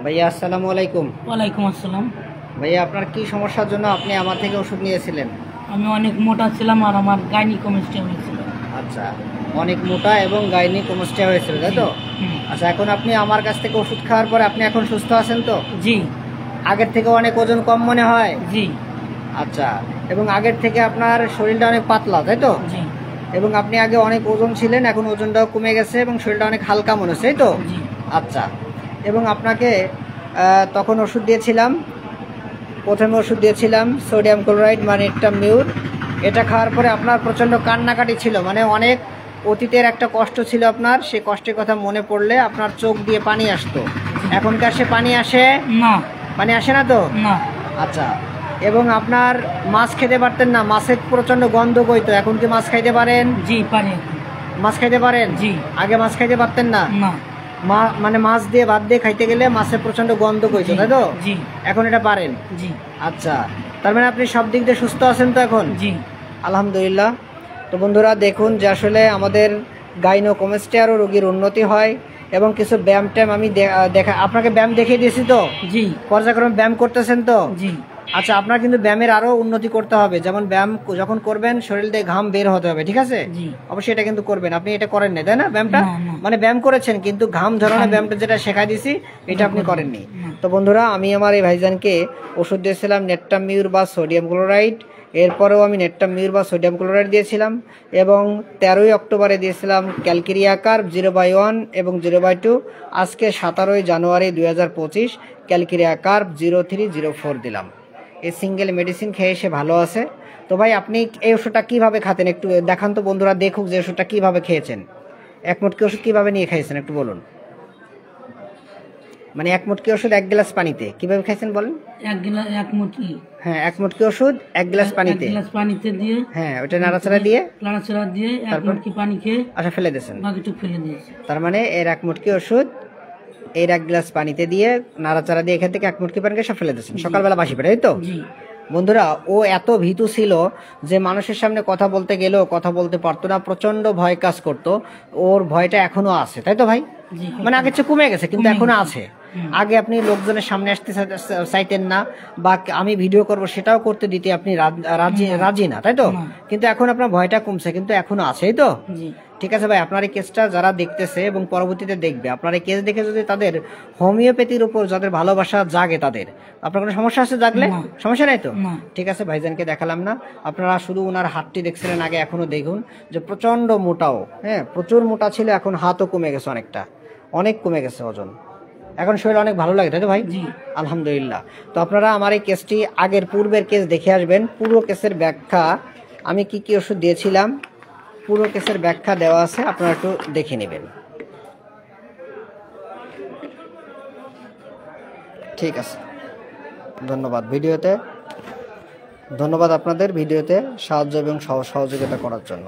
ভাইয়া আসসালামু আলাইকুম। ওয়ালাইকুম আসসালাম। ভাইয়া আপনার কি সমস্যার জন্য আপনি আমার থেকে ওষুধ নিয়েছিলেন? আমি অনেক মোটা ছিলাম আর আমার গাইনিকোমাস্টিয়া হয়েছিল। আচ্ছা, অনেক মোটা এবং গাইনিকোমাস্টিয়া হয়েছিল, তাই তো? আচ্ছা, এখন আপনি আমার কাছ থেকে ওষুধ খাওয়ার পরে আপনি এখন সুস্থ আছেন তো? জি। আগের থেকে অনেক ওজন কম মনে হয়? জি। আচ্ছা, এবং আগের থেকে আপনার শরীরটা অনেক পাতলা, তাই তো? জি। এবং আপনি আগে অনেক ওজন ছিলেন, এখন ওজনটাও কমে গেছে এবং শরীরটা অনেক হালকা মনে হচ্ছে, তাই তো? জি। আচ্ছা, এবং আপনাকে তখন ওষুধ দিয়েছিলাম, প্রথমে ওষুধ দিয়েছিলাম সোডিয়াম ক্লোরাইড মানে একটা মিউর। এটা খাওয়ার পরে আপনার প্রচণ্ড কান্নাকাটি ছিল, মানে অনেক অতীতের একটা কষ্ট ছিল আপনার, সেই কষ্টের কথা মনে পড়লে আপনার চোখ দিয়ে পানি আসতো। এখনকার সে পানি আসে না। পানি আসে না তো? না। আচ্ছা, এবং আপনার মাছ খেতে পারতেন না, মাছের প্রচণ্ড গন্ধ বইতো, এখন কি মাছ খাইতে পারেন? জি পারি। মাছ খাইতে পারেন? জি। আগে মাছ খাইতে পারতেন না? না। মানে মাছ দিয়ে ভাত দিয়ে খাইতে গেলে মাছের প্রচণ্ড গন্ধ বইতো, তাই তো? জি। এখন এটা পারেন? জি। আচ্ছা, তার মানে আপনি সব দিক দিয়ে সুস্থ আছেন তো এখন? জি। আলহামদুলিল্লাহ। তো বন্ধুরা দেখুন যে আসলে আমাদের গাইনোকোমাস্টিয়ারও রোগীর উন্নতি হয় এবং কিছু ব্যায়াম ট্যাম আমি আপনাকে ব্যায়াম দেখিয়ে দিয়েছি তো? জি। পর্যায়ক্রমে ব্যায়াম করতেছেন তো? জি। আচ্ছা, আপনার কিন্তু ব্যায়ামের আরো উন্নতি করতে হবে, যেমন ব্যায়াম যখন করবেন শরীর দিয়ে ঘাম বের হতে হবে, ঠিক আছে? জি। অবশ্যই এটা কিন্তু করবেন। আপনি এটা করেন না, তাই না? ব্যায়ামটা না, না। মানে ব্যায়াম করেছেন কিন্তু ঘাম ঝরানোর ব্যায়ামটা যেটা শেখাই দিছি এটা আপনি করেননি। তো বন্ধুরা, আমি আমার এই ভাইজানকে ওষুধ দিয়েছিলাম নেট্টামিউর বা সোডিয়াম ক্লোরাইড, এরপরেও আমি নেট্টামিউর বা সোডিয়াম ক্লোরাইড দিয়েছিলাম এবং 13ই অক্টোবরে দিয়েছিলাম ক্যালকেরিয়া কার্ব 0/1 এবং 0/2। আজকে 17ই জানুয়ারি 2025 ক্যালকেরিয়া কার্ব 0304 দিলাম। এই সিঙ্গেল মেডিসিন খেয়ে সে ভালো আছে। তো ভাই, আপনি এই ওষুধটা কীভাবে খাতেন একটু দেখান তো, বন্ধুরা দেখুক যে ওষুধটা কীভাবে খেয়েছেন। এক মুটকি ওষুধ কীভাবে নিয়ে খাইছেন একটু বলুন। মানে এক মুটকি ওষুধ এক গ্লাস পানিতে কীভাবে খাইছেন বলেন? এক মুটকি। হ্যাঁ, এক মুটকি ওষুধ এক গ্লাস পানিতে। এক গ্লাস পানিতে দিয়ে। হ্যাঁ, ওটা নাড়াচাড়া দিয়ে। নাড়াচাড়া দিয়ে এক মুটকি পানি খেয়ে। আচ্ছা, ফেলে দিয়েছেন? বাকিটুকু ফেলে দিয়েছি। তার মানে এর এক মুটকি ওষুধ এর এক গ্লাস পানিতে দিয়ে নাড়াচাড়া দিয়ে এখান থেকে এক মুটকি পানি সব ফেলে দিয়েছেন সকালবেলা বাসি পেটে, তাই তো? জি। বন্ধুরা, ও এত ভীতু ছিল যে মানুষের সামনে কথা বলতে গেলেও কথা বলতে পারতো না, প্রচন্ড ভয় কাজ করতো। ওর ভয়টা এখনো আছে, তাই তো ভাই? মানে আগের চেয়ে কমে গেছে কিন্তু এখনো আছে। আগে আপনি লোকজনের সামনে আসতে চাইতেন না, বা আমি ভিডিও করব সেটাও করতে দিতে আপনি রাজি না, তাই তো? কিন্তু এখন আপনার ভয়টা কমছে কিন্তু এখনো আছে, তাই তো? ঠিক আছে ভাই, আপনার এই কেসটা যারা দেখতেছে এবং পরবর্তীতে দেখবে, আপনার এই কেস দেখে যদি তাদের হোমিওপ্যাথির উপর যাদের ভালোবাসা জাগে, তাদের আপনার কোনো সমস্যা আছে জাগলে? সমস্যা নাই তো? ঠিক আছে, ভাইজানকে দেখালাম না, আপনারা শুধু ওনার হাতটি দেখছিলেন আগে, এখনো দেখুন যে প্রচন্ড মোটাও, হ্যাঁ প্রচুর মোটা ছিল, এখন হাতও কমে গেছে, অনেকটা অনেক কমে গেছে ওজন, এখন শরীর অনেক ভালো লাগে, তাই তো ভাই? আলহামদুলিল্লাহ। তো আপনারা আমার এই কেসটি আগের পূর্বের কেস দেখে আসবেন, পুরো কেসের ব্যাখ্যা, আমি কি কি ওষুধ দিয়েছিলাম পুরো কেসের ব্যাখ্যা দেওয়া আছে, আপনারা একটু দেখে নেবেন। ঠিক আছে, ধন্যবাদ আপনাদের ভিডিওতে সাহায্য এবং সহযোগিতা করার জন্য।